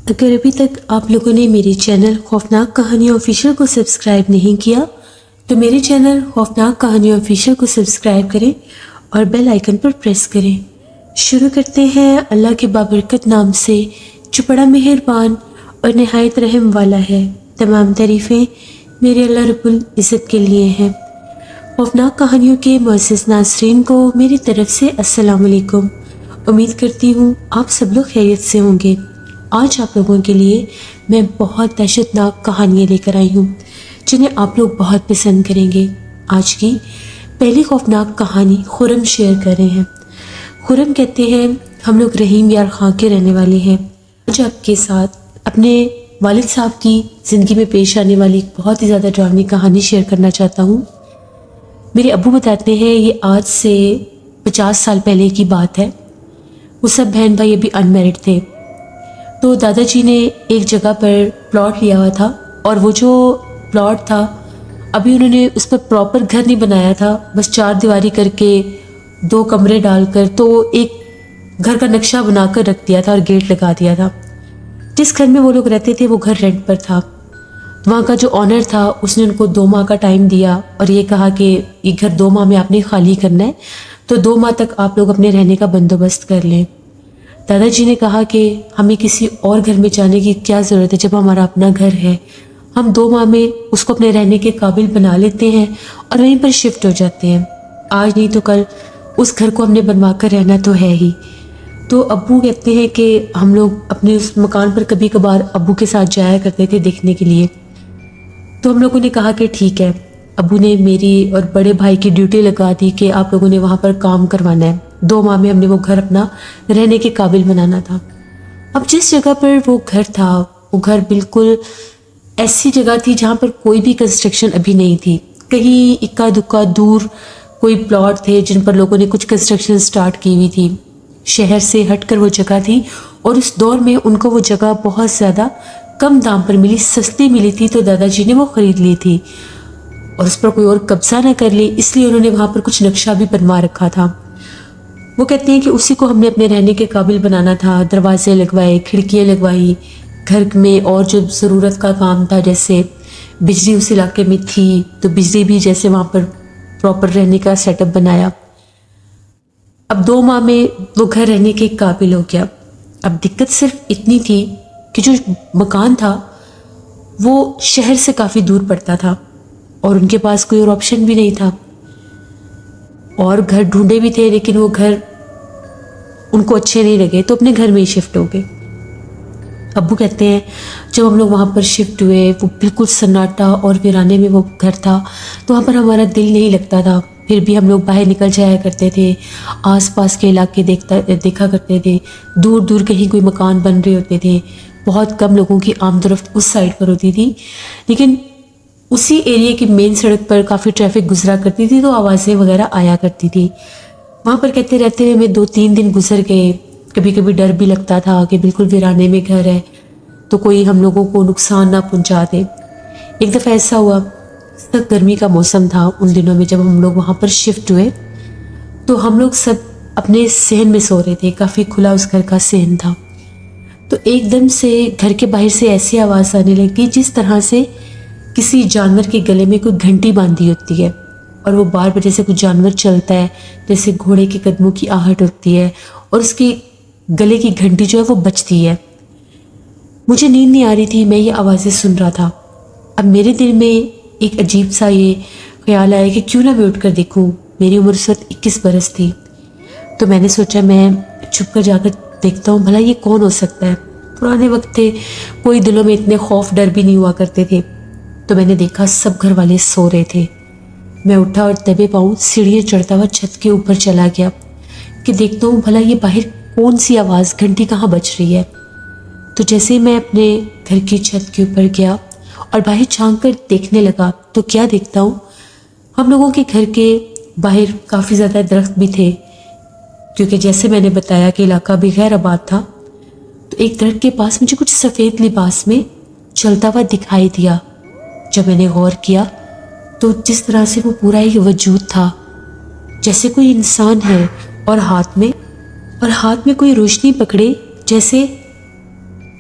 اگر ابھی تک آپ لوگوں نے میرے چینل خوفناک کہانیاں آفیشیل کو سبسکرائب نہیں کیا تو میرے چینل خوفناک کہانیاں آفیشیل کو سبسکرائب کریں اور بیل آئیکن پر پریس کریں۔ شروع کرتے ہیں اللہ کے بابرکت نام سے جو بڑا مہربان اور نہایت رحم والا ہے۔ تمام تعریفیں میرے اللہ رب العزت کے لیے ہیں۔ خوفناک کہانیوں کے معزز ناظرین کو میری طرف سے السلام علیکم۔ امید کرتی ہوں آپ سب لوگ خیریت سے ہوں گے۔ آج آپ لوگوں کے لیے میں بہت دہشت ناک کہانیاں لے کر آئی ہوں جنہیں آپ لوگ بہت پسند کریں گے۔ آج کی پہلی خوفناک کہانی خرم شیئر کر رہے ہیں۔ خرم کہتے ہیں ہم لوگ رحیم یار خاں کے رہنے والے ہیں۔ آج آپ کے ساتھ اپنے والد صاحب کی زندگی میں پیش آنے والی ایک بہت ہی زیادہ ڈراؤنی کہانی شیئر کرنا چاہتا ہوں۔ میرے ابو بتاتے ہیں یہ آج سے 50 سال پہلے کی بات ہے۔ وہ سب بہن بھائی ابھی انمیرڈ تھے، تو دادا جی نے ایک جگہ پر پلاٹ لیا ہوا تھا، اور وہ جو پلاٹ تھا ابھی انہوں نے اس پر پراپر گھر نہیں بنایا تھا، بس 4 دیواری کر کے 2 کمرے ڈال کر تو ایک گھر کا نقشہ بنا کر رکھ دیا تھا اور گیٹ لگا دیا تھا۔ جس گھر میں وہ لوگ رہتے تھے وہ گھر رینٹ پر تھا۔ وہاں کا جو آنر تھا اس نے ان کو 2 ماہ کا ٹائم دیا اور یہ کہا کہ یہ گھر 2 ماہ میں آپ نے خالی کرنا ہے، تو 2 ماہ تک آپ لوگ اپنے رہنے کا بندوبست کر لیں۔ دادا جی نے کہا کہ ہمیں کسی اور گھر میں جانے کی کیا ضرورت ہے جب ہمارا اپنا گھر ہے، ہم 2 ماہ میں اس کو اپنے رہنے کے قابل بنا لیتے ہیں اور وہیں پر شفٹ ہو جاتے ہیں، آج نہیں تو کل اس گھر کو ہم نے بنوا کر رہنا تو ہے ہی۔ تو ابو کہتے ہیں کہ ہم لوگ اپنے اس مکان پر کبھی کبھار ابو کے ساتھ جایا کرتے تھے دیکھنے کے لیے۔ تو ہم لوگوں نے کہا کہ ٹھیک ہے۔ ابو نے میری اور بڑے بھائی کی ڈیوٹی لگا دی کہ آپ لوگوں نے وہاں پر کام کروانا ہے، 2 ماہ میں ہم نے وہ گھر اپنا رہنے کے قابل بنانا تھا۔ اب جس جگہ پر وہ گھر تھا وہ گھر بالکل ایسی جگہ تھی جہاں پر کوئی بھی کنسٹرکشن ابھی نہیں تھی، کہیں اکا دکا دور کوئی پلاٹ تھے جن پر لوگوں نے کچھ کنسٹرکشن سٹارٹ کی ہوئی تھی۔ شہر سے ہٹ کر وہ جگہ تھی اور اس دور میں ان کو وہ جگہ بہت زیادہ کم دام پر ملی، سستی ملی تھی، تو دادا جی نے وہ خرید لی تھی اور اس پر کوئی اور قبضہ نہ کر لے، اس لیے انہوں نے وہاں پر کچھ نقشہ بھی بنوا رکھا تھا۔ وہ کہتے ہیں کہ اسی کو ہم نے اپنے رہنے کے قابل بنانا تھا، دروازے لگوائے، کھڑکیاں لگوائی، گھر میں اور جو ضرورت کا کام تھا جیسے بجلی اس علاقے میں تھی تو بجلی بھی جیسے وہاں پر پراپر رہنے کا سیٹ اپ بنایا۔ اب 2 ماہ میں وہ گھر رہنے کے قابل ہو گیا۔ اب دقت صرف اتنی تھی کہ جو مکان تھا وہ شہر سے کافی دور پڑتا تھا اور ان کے پاس کوئی اور آپشن بھی نہیں تھا، اور گھر ڈھونڈے بھی تھے لیکن وہ گھر ان کو اچھے نہیں لگے تو اپنے گھر میں ہی شفٹ ہو گئے۔ ابو کہتے ہیں جب ہم لوگ وہاں پر شفٹ ہوئے وہ بالکل سناٹا اور ویرانے میں وہ گھر تھا، تو وہاں پر ہمارا دل نہیں لگتا تھا، پھر بھی ہم لوگ باہر نکل جایا کرتے تھے، آس پاس کے علاقے دیکھا کرتے تھے، دور دور کہیں کوئی مکان بن رہے ہوتے تھے، بہت کم لوگوں کی آمد و رفت اس سائڈ پر ہوتی تھی، لیکن اسی ایریے کی مین سڑک پر کافی ٹریفک گزرا کرتی تھی تو آوازیں وغیرہ آیا کرتی تھی۔ وہاں پر کہتے رہتے ہوئے میں 2-3 دن گزر گئے، کبھی کبھی ڈر بھی لگتا تھا کہ بالکل ویرانے میں گھر ہے تو کوئی ہم لوگوں کو نقصان نہ پہنچا دے۔ ایک دفعہ ایسا ہوا، سخت گرمی کا موسم تھا ان دنوں میں، جب ہم لوگ وہاں پر شفٹ ہوئے تو ہم لوگ سب اپنے صحن میں سو رہے تھے، کافی کھلا اس گھر کا صحن تھا، تو ایک دم سے گھر کے باہر سے ایسی آواز آنے لگی جس طرح سے کسی جانور کے گلے میں کوئی گھنٹی باندھی ہوتی ہے، اور وہ بار بار جیسے کوئی جانور چلتا ہے، جیسے گھوڑے کے قدموں کی آہٹ ہوتی ہے اور اس کی گلے کی گھنٹی جو ہے وہ بجتی ہے۔ مجھے نیند نہیں آ رہی تھی، میں یہ آوازیں سن رہا تھا۔ اب میرے دل میں ایک عجیب سا یہ خیال آیا کہ کیوں نہ میں اٹھ کر دیکھوں۔ میری عمر اس وقت 21 برس تھی، تو میں نے سوچا میں چھپ کر جا کر دیکھتا ہوں بھلا یہ کون ہو سکتا ہے۔ پرانے وقت تھے، کوئی دلوں میں اتنے خوف ڈر بھی نہیں ہوا کرتے تھے، تو میں نے دیکھا سب گھر والے سو رہے تھے۔ میں اٹھا اور دبے پاؤں سیڑھیاں چڑھتا ہوا چھت کے اوپر چلا گیا کہ دیکھتا ہوں بھلا یہ باہر کون سی آواز، گھنٹی کہاں بج رہی ہے۔ تو جیسے ہی میں اپنے گھر کی چھت کے اوپر گیا اور باہر جھانک کر دیکھنے لگا تو کیا دیکھتا ہوں، ہم لوگوں کے گھر کے باہر کافی زیادہ درخت بھی تھے، کیونکہ جیسے میں نے بتایا کہ علاقہ بھی غیر آباد تھا، تو ایک درخت کے پاس مجھے کچھ سفید لباس میں چلتا ہوا دکھائی دیا۔ جب میں نے غور کیا تو جس طرح سے وہ پورا ایک وجود تھا جیسے کوئی انسان ہے، اور ہاتھ میں کوئی روشنی پکڑے، جیسے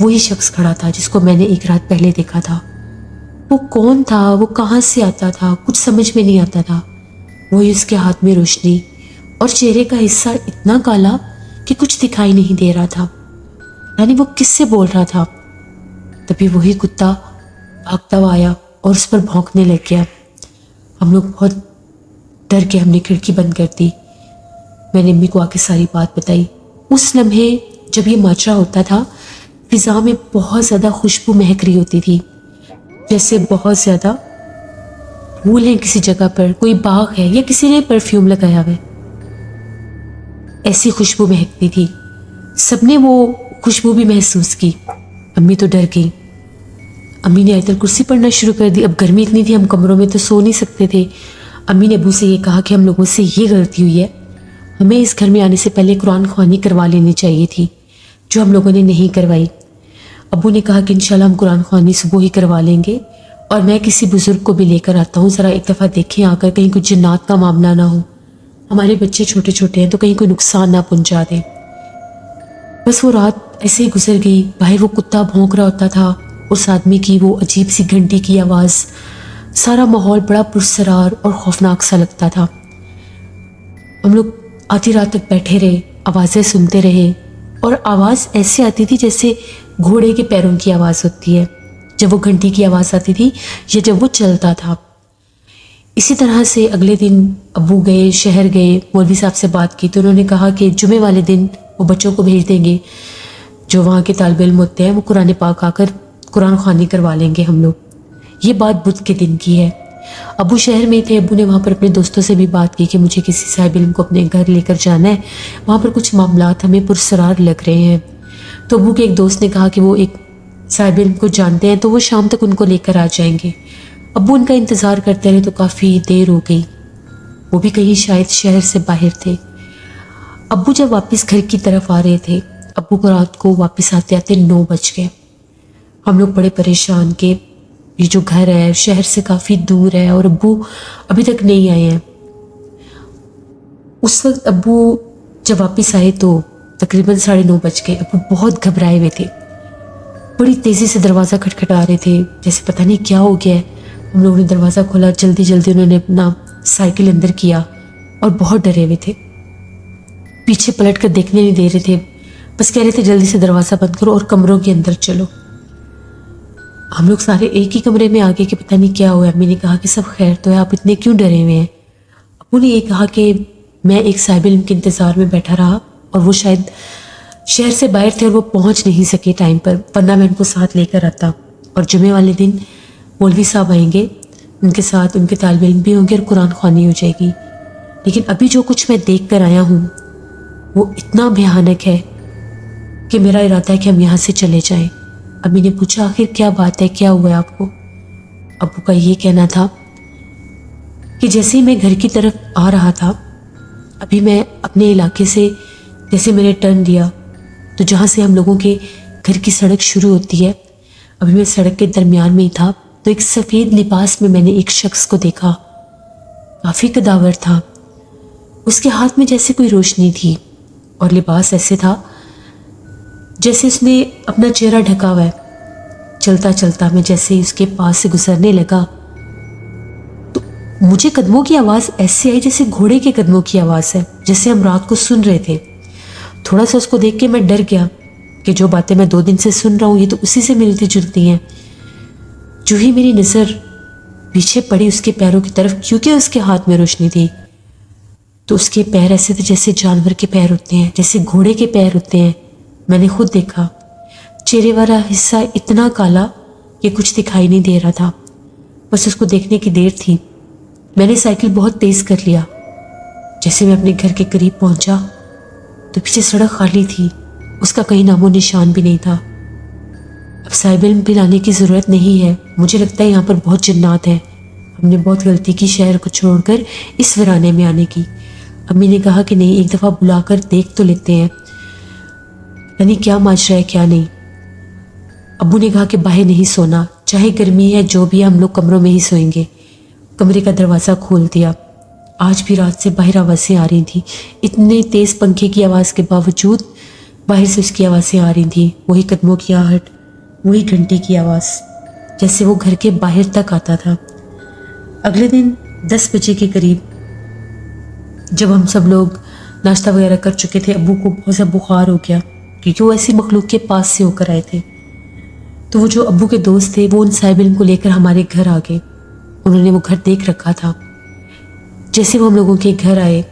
وہی شخص کھڑا تھا جس کو میں نے ایک رات پہلے دیکھا تھا۔ وہ کون تھا، وہ کہاں سے آتا تھا، کچھ سمجھ میں نہیں آتا تھا۔ وہی اس کے ہاتھ میں روشنی اور چہرے کا حصہ اتنا کالا کہ کچھ دکھائی نہیں دے رہا تھا، یعنی وہ کس سے بول رہا تھا۔ تبھی وہی کتا بھاگتا ہوا آیا اور اس پر بھونکنے لگ گیا۔ ہم لوگ بہت ڈر کے ہم نے کھڑکی بند کر دی۔ میں نے امی کو آ کے ساری بات بتائی۔ اس لمحے جب یہ ماجرا ہوتا تھا، فضا میں بہت زیادہ خوشبو مہک رہی ہوتی تھی، جیسے بہت زیادہ پھول ہیں کسی جگہ پر، کوئی باغ ہے یا کسی نے پرفیوم لگایا ہوا ہے، ایسی خوشبو مہکتی تھی۔ سب نے وہ خوشبو بھی محسوس کی۔ امی تو ڈر گئی۔ امی نے آیت الکرسی پڑھنا شروع کر دی۔ اب گرمی اتنی تھی، ہم کمروں میں تو سو نہیں سکتے تھے۔ امی نے ابو سے یہ کہا کہ ہم لوگوں سے یہ غلطی ہوئی ہے، ہمیں اس گھر میں آنے سے پہلے قرآن خوانی کروا لینی چاہیے تھی، جو ہم لوگوں نے نہیں کروائی۔ ابو نے کہا کہ انشاءاللہ ہم قرآن خوانی صبح ہی کروا لیں گے، اور میں کسی بزرگ کو بھی لے کر آتا ہوں، ذرا ایک دفعہ دیکھیں آ کر، کہیں کوئی جنات کا معاملہ نہ ہو، ہمارے بچے چھوٹے چھوٹے ہیں تو کہیں کوئی نقصان نہ پہنچا دے۔ بس وہ رات ایسے ہی گزر گئی۔ باہر وہ کتا بھونک رہا ہوتا تھا، اس آدمی کی وہ عجیب سی گھنٹی کی آواز، سارا ماحول بڑا پرسرار اور خوفناک سا لگتا تھا۔ ہم لوگ آدھی رات تک بیٹھے رہے، آوازیں سنتے رہے، اور آواز ایسے آتی تھی جیسے گھوڑے کے پیروں کی آواز ہوتی ہے جب وہ گھنٹی کی آواز آتی تھی یا جب وہ چلتا تھا۔ اسی طرح سے اگلے دن ابو گئے، شہر گئے، مولوی صاحب سے بات کی تو انہوں نے کہا کہ جمعے والے دن وہ بچوں کو بھیج دیں گے، جو وہاں کے طالب علم ہوتے ہیں، وہ قرآن پاک آ کر قرآن خوانی کروا لیں گے ہم لوگ۔ یہ بات بدھ کے دن کی ہے۔ ابو شہر میں تھے، ابو نے وہاں پر اپنے دوستوں سے بھی بات کی کہ مجھے کسی صاحب علم کو اپنے گھر لے کر جانا ہے، وہاں پر کچھ معاملات ہمیں پرسرار لگ رہے ہیں۔ تو ابو کے ایک دوست نے کہا کہ وہ ایک صاحب علم کو جانتے ہیں تو وہ شام تک ان کو لے کر آ جائیں گے۔ ابو ان کا انتظار کرتے رہے تو کافی دیر ہو گئی، وہ بھی کہیں شاید شہر سے باہر تھے۔ ابو جب واپس گھر کی طرف آ رہے تھے، ابو کو رات کو واپس آتے آتے 9 بج گئے۔ ہم لوگ بڑے پریشان کہ یہ جو گھر ہے شہر سے کافی دور ہے اور ابو ابھی تک نہیں آئے ہیں۔ اس وقت ابو جب واپس آئے تو تقریباً 9:30 بج گئے۔ ابو بہت گھبرائے ہوئے تھے، بڑی تیزی سے دروازہ کھٹکھٹا رہے تھے، جیسے پتہ نہیں کیا ہو گیا ہے۔ ہم لوگوں نے دروازہ کھولا، جلدی جلدی انہوں نے اپنا سائیکل اندر کیا اور بہت ڈرے ہوئے تھے، پیچھے پلٹ کر دیکھنے نہیں دے رہے تھے، بس کہہ رہے تھے جلدی سے دروازہ بند کرو اور کمروں کے اندر چلو۔ ہم لوگ سارے ایک ہی کمرے میں آ گئے کہ پتہ نہیں کیا ہوا ہے۔ امی نے کہا کہ سب خیر تو ہے، آپ اتنے کیوں ڈرے ہوئے ہیں؟ ابو نے یہ کہا کہ میں ایک صاحب علم کے انتظار میں بیٹھا رہا اور وہ شاید شہر سے باہر تھے اور وہ پہنچ نہیں سکے ٹائم پر، ورنہ میں ان کو ساتھ لے کر آتا، اور جمعے والے دن مولوی صاحب آئیں گے، ان کے ساتھ ان کے طالب علم بھی ہوں گے اور قرآن خوانی ہو جائے گی۔ لیکن ابھی جو کچھ میں دیکھ کر آیا ہوں وہ اتنا بھیانک ہے کہ میرا ارادہ ہے کہ ہم یہاں سے چلے جائیں۔ امی نے پوچھا آخر کیا بات ہے، کیا ہوا ہے آپ کو؟ ابو کا یہ کہنا تھا کہ جیسے ہی میں گھر کی طرف آ رہا تھا، ابھی میں اپنے علاقے سے جیسے میں نے ٹرن لیا تو جہاں سے ہم لوگوں کے گھر کی سڑک شروع ہوتی ہے، ابھی میں سڑک کے درمیان میں ہی تھا تو ایک سفید لباس میں نے ایک شخص کو دیکھا، کافی قداور تھا، اس کے ہاتھ میں جیسے کوئی روشنی تھی اور لباس ایسے تھا جیسے اس نے اپنا چہرہ ڈھکا ہوا ہے۔ چلتا چلتا میں جیسے اس کے پاس سے گزرنے لگا تو مجھے قدموں کی آواز ایسے آئی جیسے گھوڑے کے قدموں کی آواز ہے، جیسے ہم رات کو سن رہے تھے۔ تھوڑا سا اس کو دیکھ کے میں ڈر گیا کہ جو باتیں میں 2 دن سے سن رہا ہوں یہ تو اسی سے ملتی جلتی ہیں۔ جو ہی میری نظر پیچھے پڑی اس کے پیروں کی طرف، کیونکہ اس کے ہاتھ میں روشنی تھی، تو اس کے پیر ایسے تھے جیسے جانور کے پیر ہوتے ہیں، جیسے گھوڑے کے پیر ہوتے ہیں۔ میں نے خود دیکھا، چہرے والا حصہ اتنا کالا کہ کچھ دکھائی نہیں دے رہا تھا، بس اس کو دیکھنے کی دیر تھی۔ میں نے سائیکل بہت تیز کر لیا۔ جیسے میں اپنے گھر کے قریب پہنچا تو پیچھے سڑک خالی تھی، اس کا کہیں نام و نشان بھی نہیں تھا۔ اب صاحب علم بھی لانے کی ضرورت نہیں ہے، مجھے لگتا ہے یہاں پر بہت جنات ہیں، ہم نے بہت غلطی کی شہر کو چھوڑ کر اس ویرانے میں آنے کی۔ امی نے کہا کہ نہیں، ایک دفعہ بلا کر دیکھ تو لیتے ہیں، یعنی کیا ماجرا ہے کیا نہیں۔ ابو نے کہا کہ باہر نہیں سونا، چاہے گرمی ہے جو بھی ہے، ہم لوگ کمروں میں ہی سوئیں گے۔ کمرے کا دروازہ کھول دیا۔ آج بھی رات سے باہر آوازیں آ رہی تھیں، اتنے تیز پنکھے کی آواز کے باوجود باہر سے اس کی آوازیں آ رہی تھیں، وہی قدموں کی آہٹ، وہی گھنٹی کی آواز، جیسے وہ گھر کے باہر تک آتا تھا۔ اگلے دن 10 بجے کے قریب جب ہم سب لوگ ناشتہ وغیرہ کر چکے تھے، ابو کو بہت زیادہ بخار ہو گیا کیونکہ وہ ایسی مخلوق کے پاس سے ہو کر آئے تھے۔ تو وہ جو ابو کے دوست تھے وہ ان صاحب علم کو لے کر ہمارے گھر آ گئے۔ انہوں نے وہ گھر دیکھ رکھا تھا۔ جیسے وہ ہم لوگوں کے گھر آئے،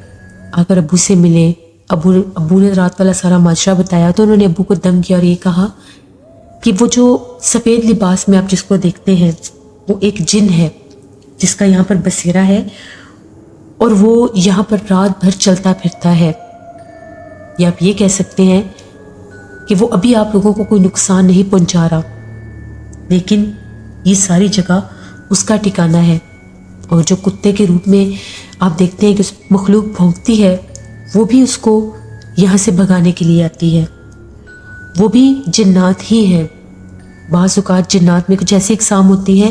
آ کر ابو سے ملے، ابو نے رات والا سارا ماجرا بتایا، تو انہوں نے ابو کو دم کیا اور یہ کہا کہ وہ جو سفید لباس میں آپ جس کو دیکھتے ہیں وہ ایک جن ہے جس کا یہاں پر بسیرا ہے، اور وہ یہاں پر رات بھر چلتا پھرتا ہے۔ یا آپ یہ کہہ سکتے ہیں کہ وہ ابھی آپ لوگوں کو کوئی نقصان نہیں پہنچا رہا، لیکن یہ ساری جگہ اس کا ٹھکانہ ہے۔ اور جو کتے کے روپ میں آپ دیکھتے ہیں کہ اس مخلوق بھونکتی ہے، وہ بھی اس کو یہاں سے بھگانے کے لیے آتی ہے۔ وہ بھی جنات ہی ہیں۔ بعض اوقات جنات میں کچھ ایسی اقسام ہوتی ہیں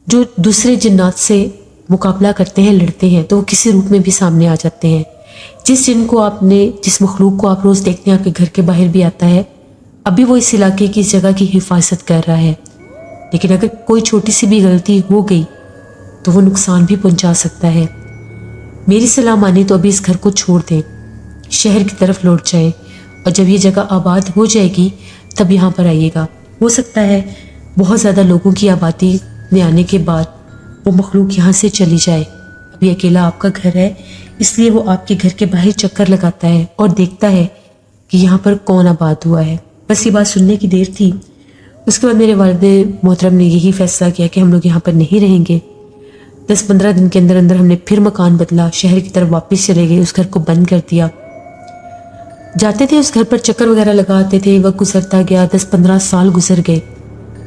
جو دوسرے جنات سے مقابلہ کرتے ہیں، لڑتے ہیں، تو وہ کسی روپ میں بھی سامنے آ جاتے ہیں۔ جس جن کو آپ نے، جس مخلوق کو آپ روز دیکھتے ہیں آپ کے گھر کے باہر بھی آتا ہے، ابھی وہ اس علاقے کی، اس جگہ کی حفاظت کر رہا ہے، لیکن اگر کوئی چھوٹی سی بھی غلطی ہو گئی تو وہ نقصان بھی پہنچا سکتا ہے۔ میری صلاح مانی تو ابھی اس گھر کو چھوڑ دیں، شہر کی طرف لوٹ جائیں، اور جب یہ جگہ آباد ہو جائے گی تب یہاں پر آئیے گا۔ ہو سکتا ہے بہت زیادہ لوگوں کی آبادی میں آنے کے بعد وہ مخلوق یہاں سے چلی جائے۔ ابھی اکیلا آپ کا گھر ہے، اس لیے وہ آپ کے گھر کے باہر چکر لگاتا ہے اور دیکھتا ہے کہ یہاں پر کون آباد ہوا ہے۔ بس یہ بات سننے کی دیر تھی۔ اس کے بعد میرے والد محترم نے یہی فیصلہ کیا کہ ہم لوگ یہاں پر نہیں رہیں گے۔ 10-15 دن کے اندر اندر ہم نے پھر مکان بدلا، شہر کی طرف واپس چلے گئے، اس گھر کو بند کر دیا۔ جاتے تھے اس گھر پر چکر وغیرہ لگاتے تھے، وقت گزرتا گیا، 10-15 سال گزر گئے،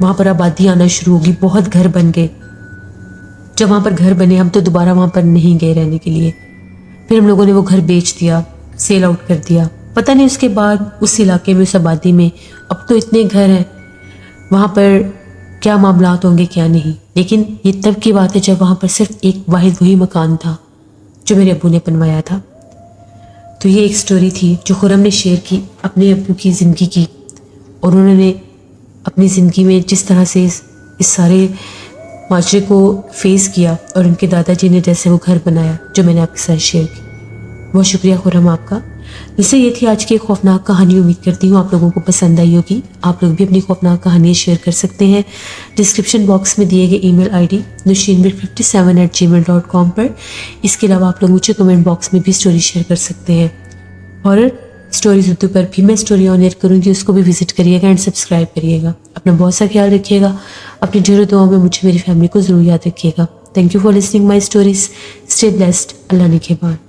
وہاں پر آبادی آنا شروع ہوگی، بہت گھر بن گئے۔ جب وہاں پر گھر بنے ہم تو دوبارہ وہاں پر نہیں گئے رہنے کے لیے۔ پھر ہم لوگوں نے وہ گھر بیچ دیا، سیل آؤٹ کر دیا۔ پتہ نہیں اس کے بعد اس علاقے میں، اس آبادی میں اب تو اتنے گھر ہیں، وہاں پر کیا معاملات ہوں گے کیا نہیں۔ لیکن یہ تب کی بات ہے جب وہاں پر صرف ایک واحد وہی مکان تھا جو میرے ابو نے بنوایا تھا۔ تو یہ ایک سٹوری تھی جو خرم نے شیئر کی اپنے ابو کی زندگی کی، اور انہوں نے اپنی زندگی میں جس طرح سے اس سارے معاشرے کو فیس کیا، اور ان کے دادا جی نے جیسے وہ گھر بنایا جو میں نے آپ کے ساتھ شیئر کی۔ بہت شکریہ خرم آپ کا۔ جیسے یہ تھی آج کی ایک خوفناک کہانی، امید کرتی ہوں آپ لوگوں کو پسند آئی ہوگی۔ آپ لوگ بھی اپنی خوفناک کہانیاں شیئر کر سکتے ہیں ڈسکرپشن باکس میں دیے گئے ای میل آئی ڈی nushinbir57@gmail.com پر۔ اس کے علاوہ آپ لوگ مجھے کمنٹ باکس میں بھی سٹوری شیئر کر سکتے ہیں۔ ہارر سٹوریز اردو پر بھی میں سٹوری آن ایئر کروں گی، اس کو بھی وزٹ کریے گا اینڈ سبسکرائب کریے گا۔ اپنا بہت سا خیال رکھیے گا، اپنی ڈھیروں دعاؤں میں مجھے، میری فیملی کو ضرور یاد رکھیے گا۔ Thank you for listening my stories. Stay blessed. اللہ نگہبان۔